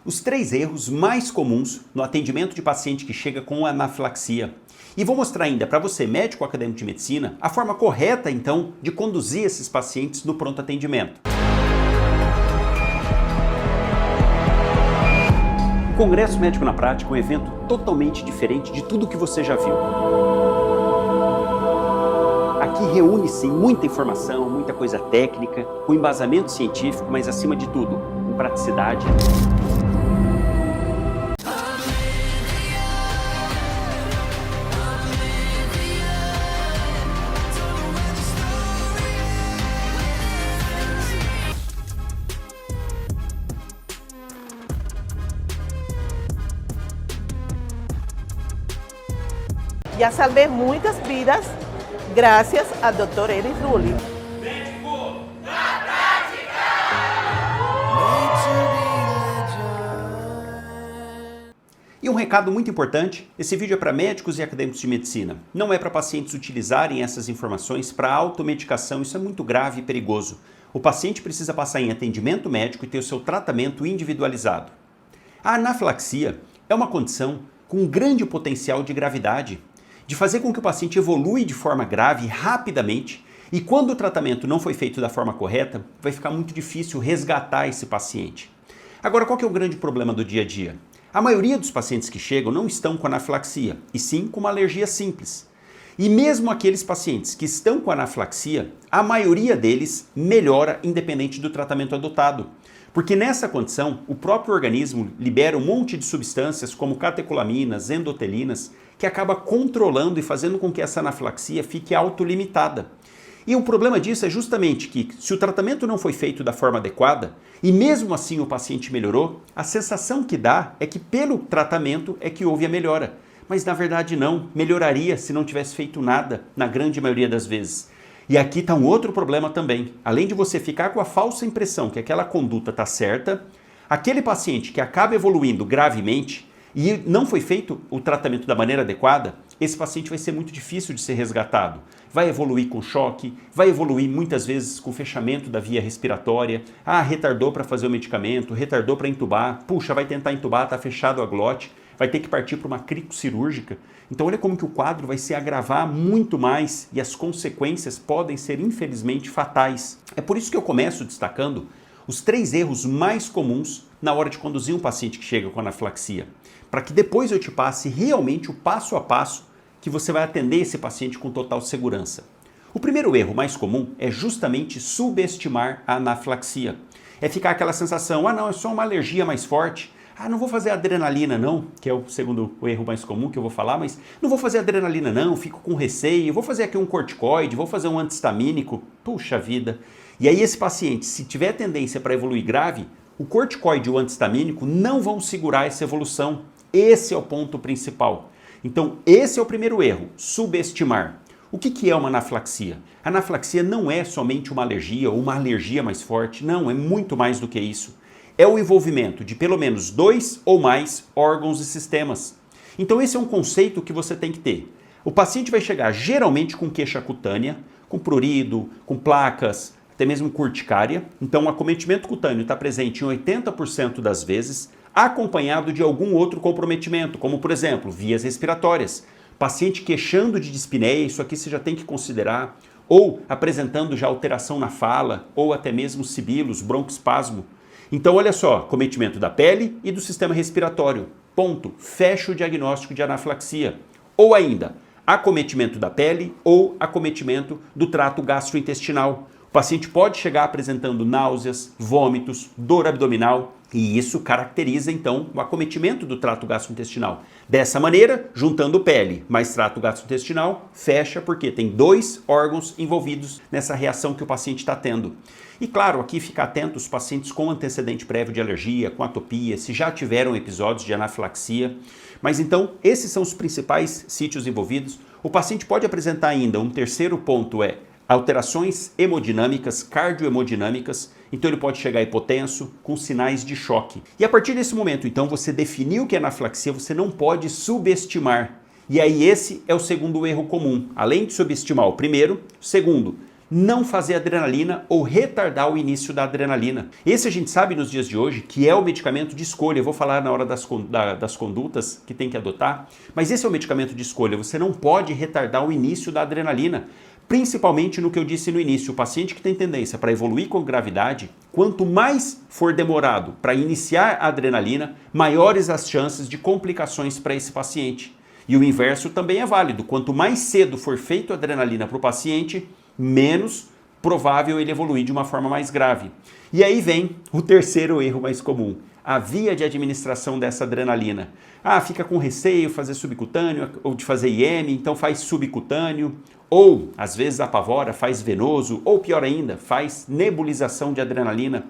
Os 3 erros mais comuns no atendimento de paciente que chega com anafilaxia. E vou mostrar ainda para você, médico acadêmico de medicina, a forma correta, então, de conduzir esses pacientes no pronto atendimento. O Congresso Médico na Prática é um evento totalmente diferente de tudo que você já viu. Aqui reúne-se muita informação, muita coisa técnica, com embasamento científico, mas acima de tudo, com praticidade. Já salvei muitas vidas graças a Dr. Elis Rulli. Médico na Prática! E um recado muito importante, esse vídeo é para médicos e acadêmicos de medicina. Não é para pacientes utilizarem essas informações para automedicação, isso é muito grave e perigoso. O paciente precisa passar em atendimento médico e ter o seu tratamento individualizado. A anafilaxia é uma condição com um grande potencial de gravidade, de fazer com que o paciente evolui de forma grave rapidamente e quando o tratamento não foi feito da forma correta, vai ficar muito difícil resgatar esse paciente. Agora, qual que é o grande problema do dia a dia? A maioria dos pacientes que chegam não estão com anafilaxia, e sim com uma alergia simples. E mesmo aqueles pacientes que estão com anafilaxia, a maioria deles melhora independente do tratamento adotado. Porque nessa condição, o próprio organismo libera um monte de substâncias como catecolaminas, endotelinas, que acaba controlando e fazendo com que essa anafilaxia fique autolimitada. E o problema disso é justamente que, se o tratamento não foi feito da forma adequada, e mesmo assim o paciente melhorou, a sensação que dá é que pelo tratamento é que houve a melhora. Mas na verdade não, melhoraria se não tivesse feito nada, na grande maioria das vezes. E aqui está um outro problema também. Além de você ficar com a falsa impressão que aquela conduta está certa, aquele paciente que acaba evoluindo gravemente e não foi feito o tratamento da maneira adequada, esse paciente vai ser muito difícil de ser resgatado. Vai evoluir com choque, vai evoluir muitas vezes com fechamento da via respiratória. Ah, retardou para fazer o medicamento, retardou para entubar. Puxa, vai tentar entubar, está fechado a glote. Vai ter que partir para uma cricocirúrgica. Então olha como que o quadro vai se agravar muito mais e as consequências podem ser infelizmente fatais. É por isso que eu começo destacando os 3 erros mais comuns na hora de conduzir um paciente que chega com anafilaxia, para que depois eu te passe realmente o passo a passo que você vai atender esse paciente com total segurança. O primeiro erro mais comum é justamente subestimar a anafilaxia. É ficar aquela sensação, ah não, é só uma alergia mais forte. Ah, não vou fazer adrenalina não, que é o segundo erro mais comum que eu vou falar, mas não vou fazer adrenalina não, fico com receio, vou fazer aqui um corticoide, vou fazer um antihistamínico, puxa vida. E aí esse paciente, se tiver tendência para evoluir grave, o corticoide e o antihistamínico não vão segurar essa evolução. Esse é o ponto principal. Então, esse é o primeiro erro, subestimar. O que é uma anafilaxia? A anafilaxia não é somente uma alergia ou uma alergia mais forte, não, é muito mais do que isso. É o envolvimento de pelo menos 2 ou mais órgãos e sistemas. Então esse é um conceito que você tem que ter. O paciente vai chegar geralmente com queixa cutânea, com prurido, com placas, até mesmo com urticária. Então o acometimento cutâneo está presente em 80% das vezes, acompanhado de algum outro comprometimento, como por exemplo, vias respiratórias. Paciente queixando de dispneia, isso aqui você já tem que considerar, ou apresentando já alteração na fala, ou até mesmo sibilos, broncoespasmo. Então, olha só, acometimento da pele e do sistema respiratório. Ponto. Fecha o diagnóstico de anafilaxia. Ou ainda, acometimento da pele ou acometimento do trato gastrointestinal. O paciente pode chegar apresentando náuseas, vômitos, dor abdominal e isso caracteriza então o acometimento do trato gastrointestinal. Dessa maneira, juntando pele mais trato gastrointestinal, fecha porque tem 2 órgãos envolvidos nessa reação que o paciente está tendo. E claro, aqui fica atento os pacientes com antecedente prévio de alergia, com atopia, se já tiveram episódios de anafilaxia. Mas então, esses são os principais sítios envolvidos. O paciente pode apresentar ainda um terceiro ponto, alterações hemodinâmicas, cardiohemodinâmicas, então ele pode chegar hipotenso, com sinais de choque. E a partir desse momento, então, você definiu que é anafilaxia, você não pode subestimar. E aí esse é o segundo erro comum. Além de subestimar o primeiro, segundo, não fazer adrenalina ou retardar o início da adrenalina. Esse a gente sabe nos dias de hoje que é o medicamento de escolha. Eu vou falar na hora das condutas que tem que adotar, mas esse é o medicamento de escolha. Você não pode retardar o início da adrenalina. Principalmente no que eu disse no início, o paciente que tem tendência para evoluir com gravidade, quanto mais for demorado para iniciar a adrenalina, maiores as chances de complicações para esse paciente. E o inverso também é válido. Quanto mais cedo for feito a adrenalina para o paciente, menos provável ele evoluir de uma forma mais grave. E aí vem o terceiro erro mais comum, a via de administração dessa adrenalina. Fica com receio de fazer subcutâneo ou de fazer IM, então faz subcutâneo, ou às vezes apavora, faz venoso, ou pior ainda, faz nebulização de adrenalina.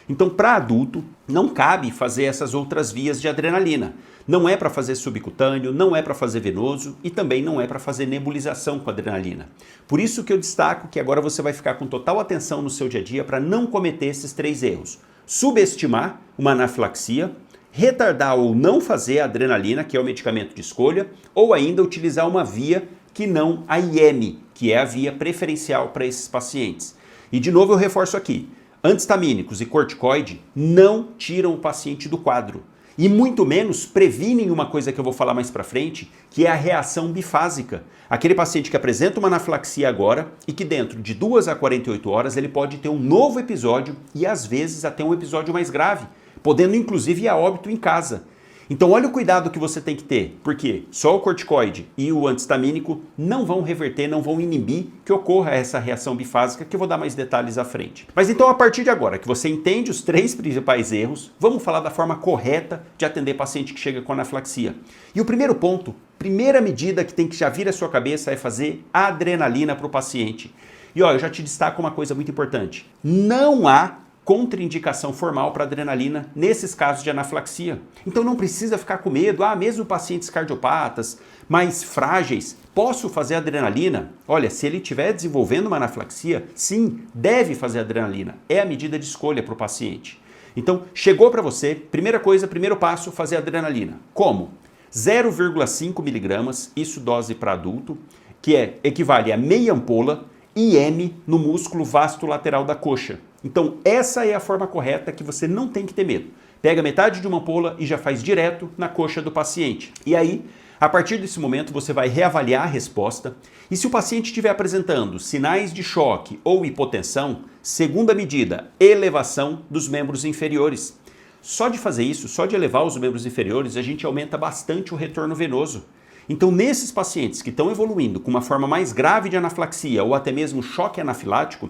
Então, para adulto, não cabe fazer essas outras vias de adrenalina. Não é para fazer subcutâneo, não é para fazer venoso e também não é para fazer nebulização com adrenalina. Por isso que eu destaco que agora você vai ficar com total atenção no seu dia a dia para não cometer esses 3 erros. Subestimar uma anafilaxia, retardar ou não fazer a adrenalina, que é o medicamento de escolha, ou ainda utilizar uma via que não a IM, que é a via preferencial para esses pacientes. E de novo eu reforço aqui, antistamínicos e corticoide não tiram o paciente do quadro. E muito menos previnem uma coisa que eu vou falar mais para frente, que é a reação bifásica. Aquele paciente que apresenta uma anafilaxia agora e que dentro de 2 a 48 horas ele pode ter um novo episódio e às vezes até um episódio mais grave, podendo inclusive ir a óbito em casa. Então olha o cuidado que você tem que ter, porque só o corticoide e o antistamínico não vão reverter, não vão inibir que ocorra essa reação bifásica, que eu vou dar mais detalhes à frente. Mas então a partir de agora que você entende os 3 principais erros, vamos falar da forma correta de atender paciente que chega com anafilaxia. E o primeiro ponto, primeira medida que tem que já vir à sua cabeça é fazer adrenalina para o paciente. E eu já te destaco uma coisa muito importante, não há contraindicação formal para adrenalina nesses casos de anafilaxia. Então não precisa ficar com medo, mesmo pacientes cardiopatas, mais frágeis, posso fazer adrenalina? Olha, se ele estiver desenvolvendo uma anafilaxia, sim, deve fazer adrenalina. É a medida de escolha para o paciente. Então, chegou para você, primeira coisa, primeiro passo, fazer adrenalina. Como? 0,5 miligramas, isso dose para adulto, que equivale a meia ampola, IM no músculo vasto lateral da coxa. Então essa é a forma correta que você não tem que ter medo. Pega metade de uma ampola e já faz direto na coxa do paciente. E aí, a partir desse momento, você vai reavaliar a resposta e se o paciente estiver apresentando sinais de choque ou hipotensão, segunda medida, elevação dos membros inferiores. Só de fazer isso, só de elevar os membros inferiores, a gente aumenta bastante o retorno venoso. Então, nesses pacientes que estão evoluindo com uma forma mais grave de anafilaxia ou até mesmo choque anafilático,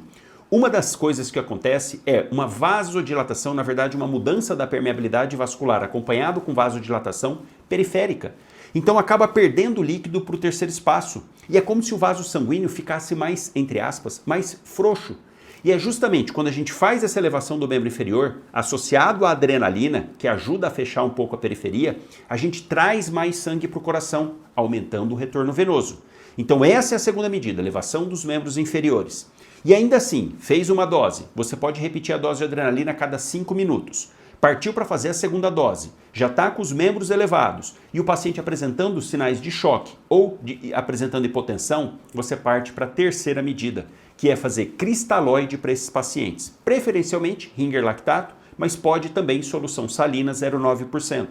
uma das coisas que acontece é uma vasodilatação, na verdade uma mudança da permeabilidade vascular acompanhado com vasodilatação periférica. Então acaba perdendo líquido para o terceiro espaço. E é como se o vaso sanguíneo ficasse mais, entre aspas, mais frouxo. E é justamente quando a gente faz essa elevação do membro inferior, associado à adrenalina, que ajuda a fechar um pouco a periferia, a gente traz mais sangue para o coração, aumentando o retorno venoso. Então essa é a segunda medida, elevação dos membros inferiores. E ainda assim, fez uma dose, você pode repetir a dose de adrenalina a cada 5 minutos. Partiu para fazer a segunda dose, já está com os membros elevados e o paciente apresentando sinais de choque ou apresentando hipotensão, você parte para a terceira medida, que é fazer cristalóide para esses pacientes. Preferencialmente Ringer lactato, mas pode também solução salina 0,9%.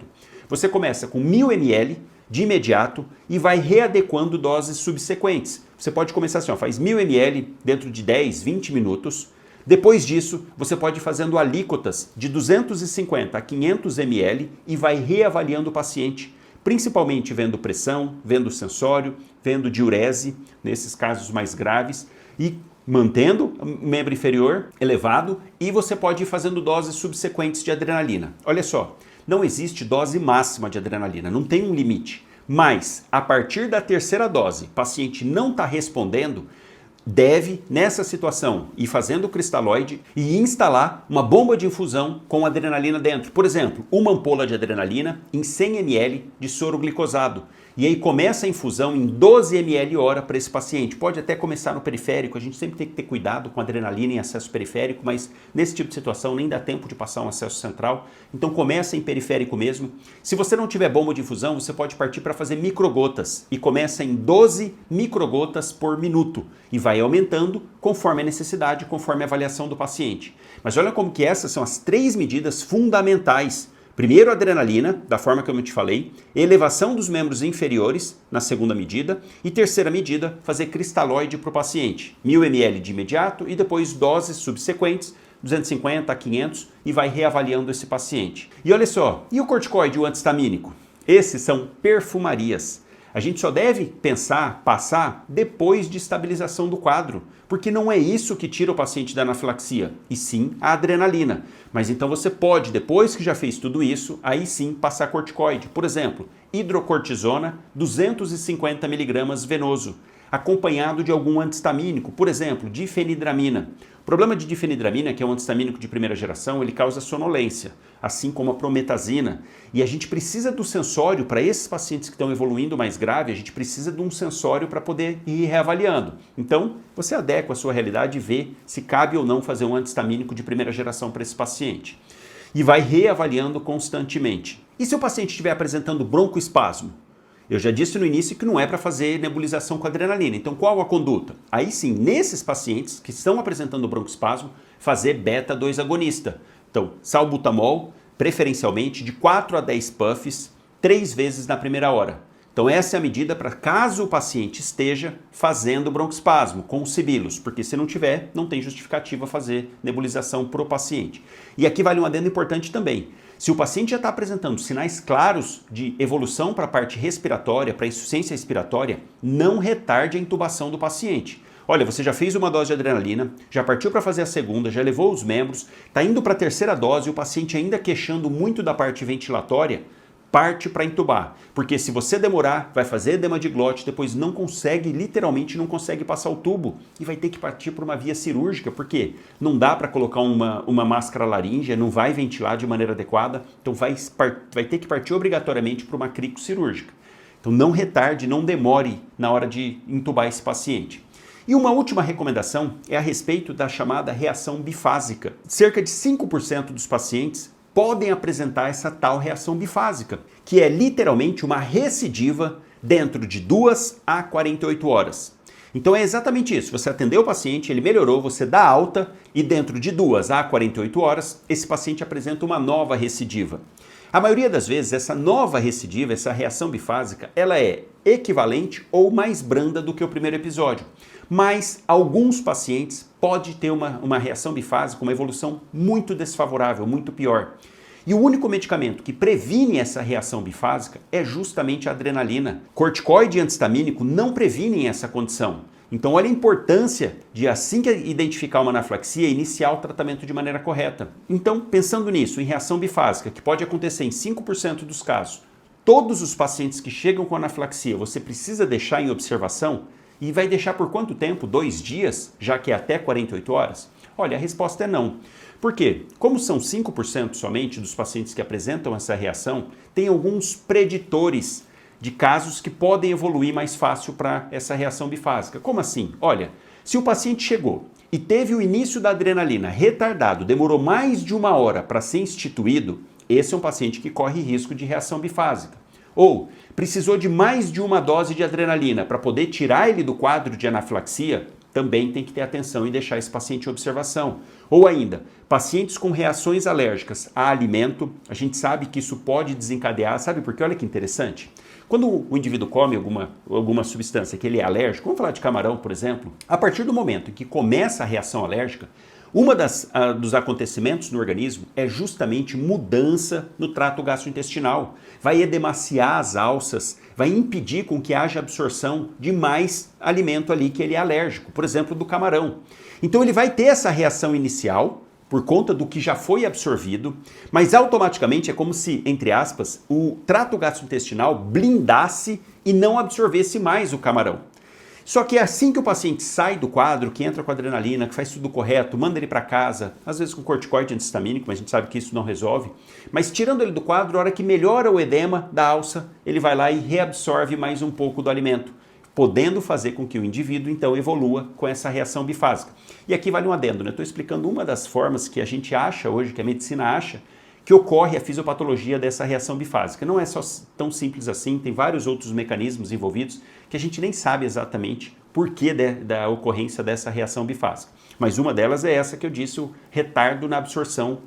Você começa com 1000 ml de imediato e vai readequando doses subsequentes. Você pode começar assim, faz 1000 ml dentro de 10, 20 minutos. Depois disso, você pode ir fazendo alíquotas de 250 a 500 ml e vai reavaliando o paciente, principalmente vendo pressão, vendo sensório, vendo diurese, nesses casos mais graves, e mantendo o membro inferior elevado, e você pode ir fazendo doses subsequentes de adrenalina. Olha só, não existe dose máxima de adrenalina, não tem um limite. Mas, a partir da terceira dose, o paciente não está respondendo, deve, nessa situação, ir fazendo o cristalóide e instalar uma bomba de infusão com adrenalina dentro. Por exemplo, uma ampola de adrenalina em 100 ml de soro glicosado. E aí começa a infusão em 12 ml hora para esse paciente. Pode até começar no periférico, a gente sempre tem que ter cuidado com adrenalina em acesso periférico, mas nesse tipo de situação nem dá tempo de passar um acesso central. Então começa em periférico mesmo. Se você não tiver bomba de infusão, você pode partir para fazer microgotas. E começa em 12 microgotas por minuto. E vai vai aumentando conforme a necessidade, conforme a avaliação do paciente. Mas olha como que essas são as 3 medidas fundamentais. Primeiro, a adrenalina, da forma como eu te falei, elevação dos membros inferiores, na segunda medida, e terceira medida, fazer cristalóide para o paciente, 1000 ml de imediato e depois doses subsequentes, 250 a 500, e vai reavaliando esse paciente. E olha só, e o corticoide, o antistamínico? Esses são perfumarias. A gente só deve passar depois de estabilização do quadro, porque não é isso que tira o paciente da anafilaxia, e sim a adrenalina. Mas então você pode, depois que já fez tudo isso, aí sim passar corticoide. Por exemplo, hidrocortisona, 250 mg venoso, acompanhado de algum antistamínico, por exemplo, difenidramina. O problema de difenidramina, que é um antistamínico de primeira geração, ele causa sonolência, assim como a prometazina. E a gente precisa do sensório, para esses pacientes que estão evoluindo mais grave, a gente precisa de um sensório para poder ir reavaliando. Então, você adequa a sua realidade e vê se cabe ou não fazer um antistamínico de primeira geração para esse paciente. E vai reavaliando constantemente. E se o paciente estiver apresentando broncoespasmo? Eu já disse no início que não é para fazer nebulização com adrenalina. Então, qual a conduta? Aí sim, nesses pacientes que estão apresentando broncoespasmo, fazer beta-2 agonista. Então, salbutamol, preferencialmente de 4 a 10 puffs, 3 vezes na primeira hora. Então, essa é a medida para caso o paciente esteja fazendo broncoespasmo com os sibilos, porque se não tiver, não tem justificativa fazer nebulização para o paciente. E aqui vale um adendo importante também. Se o paciente já está apresentando sinais claros de evolução para a parte respiratória, para a insuficiência respiratória, não retarde a intubação do paciente. Olha, você já fez uma dose de adrenalina, já partiu para fazer a segunda, já levou os membros, está indo para a terceira dose e o paciente ainda queixando muito da parte ventilatória, parte para intubar. Porque se você demorar, vai fazer edema de glote, depois não consegue, literalmente não consegue passar o tubo e vai ter que partir para uma via cirúrgica, porque não dá para colocar uma máscara laríngea, não vai ventilar de maneira adequada, então vai ter que partir obrigatoriamente para uma crico cirúrgica. Então não retarde, não demore na hora de intubar esse paciente. E uma última recomendação é a respeito da chamada reação bifásica. Cerca de 5% dos pacientes podem apresentar essa tal reação bifásica, que é literalmente uma recidiva dentro de 2 a 48 horas. Então é exatamente isso, você atendeu o paciente, ele melhorou, você dá alta e dentro de 2 a 48 horas esse paciente apresenta uma nova recidiva. A maioria das vezes essa nova recidiva, essa reação bifásica, ela é equivalente ou mais branda do que o primeiro episódio. Mas alguns pacientes podem ter uma reação bifásica, uma evolução muito desfavorável, muito pior. E o único medicamento que previne essa reação bifásica é justamente a adrenalina. Corticoide e antistamínico não previnem essa condição. Então olha a importância de, assim que identificar uma anafilaxia, iniciar o tratamento de maneira correta. Então, pensando nisso, em reação bifásica, que pode acontecer em 5% dos casos, todos os pacientes que chegam com anafilaxia você precisa deixar em observação. E vai deixar por quanto tempo? 2 dias, já que é até 48 horas? Olha, a resposta é não. Por quê? Como são 5% somente dos pacientes que apresentam essa reação, tem alguns preditores de casos que podem evoluir mais fácil para essa reação bifásica. Como assim? Olha, se o paciente chegou e teve o início da adrenalina retardado, demorou mais de 1 hora para ser instituído, esse é um paciente que corre risco de reação bifásica. Ou precisou de mais de uma dose de adrenalina para poder tirar ele do quadro de anafilaxia, também tem que ter atenção e deixar esse paciente em observação. Ou ainda, pacientes com reações alérgicas a alimento, a gente sabe que isso pode desencadear, sabe por quê? Olha que interessante. Quando o indivíduo come alguma substância que ele é alérgico, vamos falar de camarão, por exemplo, a partir do momento em que começa a reação alérgica, uma dos acontecimentos no organismo é justamente mudança no trato gastrointestinal. Vai edemaciar as alças, vai impedir com que haja absorção de mais alimento ali que ele é alérgico, por exemplo, do camarão. Então ele vai ter essa reação inicial por conta do que já foi absorvido, mas automaticamente é como se, entre aspas, o trato gastrointestinal blindasse e não absorvesse mais o camarão. Só que assim que o paciente sai do quadro, que entra com adrenalina, que faz tudo correto, manda ele para casa, às vezes com corticoide antistamínico, mas a gente sabe que isso não resolve, mas tirando ele do quadro, a hora que melhora o edema da alça, ele vai lá e reabsorve mais um pouco do alimento, podendo fazer com que o indivíduo então evolua com essa reação bifásica. E aqui vale um adendo, né? Estou explicando uma das formas que a gente acha hoje, que a medicina acha, que ocorre a fisiopatologia dessa reação bifásica. Não é só tão simples assim, tem vários outros mecanismos envolvidos que a gente nem sabe exatamente porquê da ocorrência dessa reação bifásica. Mas uma delas é essa que eu disse, o retardo na absorção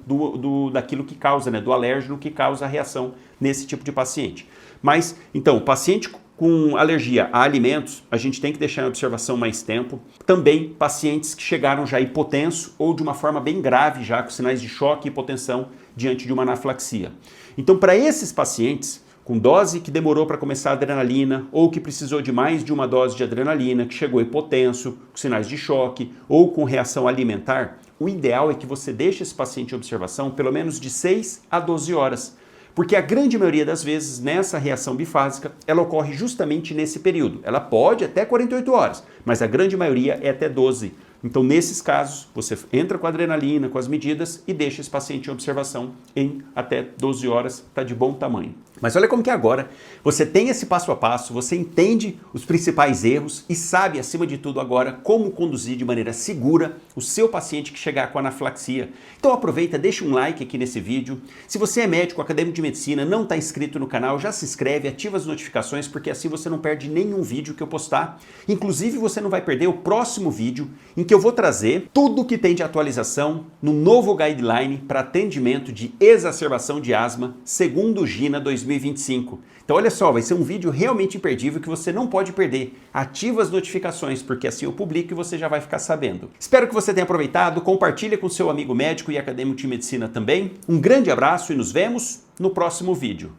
daquilo que causa, do alérgeno que causa a reação nesse tipo de paciente. Mas, então, o paciente com alergia a alimentos, a gente tem que deixar em observação mais tempo. Também pacientes que chegaram já hipotenso ou de uma forma bem grave já, com sinais de choque e hipotensão diante de uma anafilaxia. Então, para esses pacientes, com dose que demorou para começar a adrenalina, ou que precisou de mais de uma dose de adrenalina, que chegou hipotenso, com sinais de choque, ou com reação alimentar, o ideal é que você deixe esse paciente em observação pelo menos de 6 a 12 horas. Porque a grande maioria das vezes, nessa reação bifásica, ela ocorre justamente nesse período. Ela pode até 48 horas, mas a grande maioria é até 12. Então, nesses casos, você entra com a adrenalina, com as medidas e deixa esse paciente em observação em até 12 horas, está de bom tamanho. Mas olha como que agora você tem esse passo a passo, você entende os principais erros e sabe, acima de tudo agora, como conduzir de maneira segura o seu paciente que chegar com anafilaxia. Então aproveita, deixa um like aqui nesse vídeo. Se você é médico, acadêmico de medicina, não está inscrito no canal, já se inscreve, ativa as notificações, porque assim você não perde nenhum vídeo que eu postar. Inclusive, você não vai perder o próximo vídeo em que eu vou trazer tudo o que tem de atualização no novo guideline para atendimento de exacerbação de asma, segundo o GINA 2025. Então olha só, vai ser um vídeo realmente imperdível que você não pode perder. Ativa as notificações, porque assim eu publico e você já vai ficar sabendo. Espero que você tenha aproveitado, compartilhe com seu amigo médico e acadêmico de medicina também. Um grande abraço e nos vemos no próximo vídeo.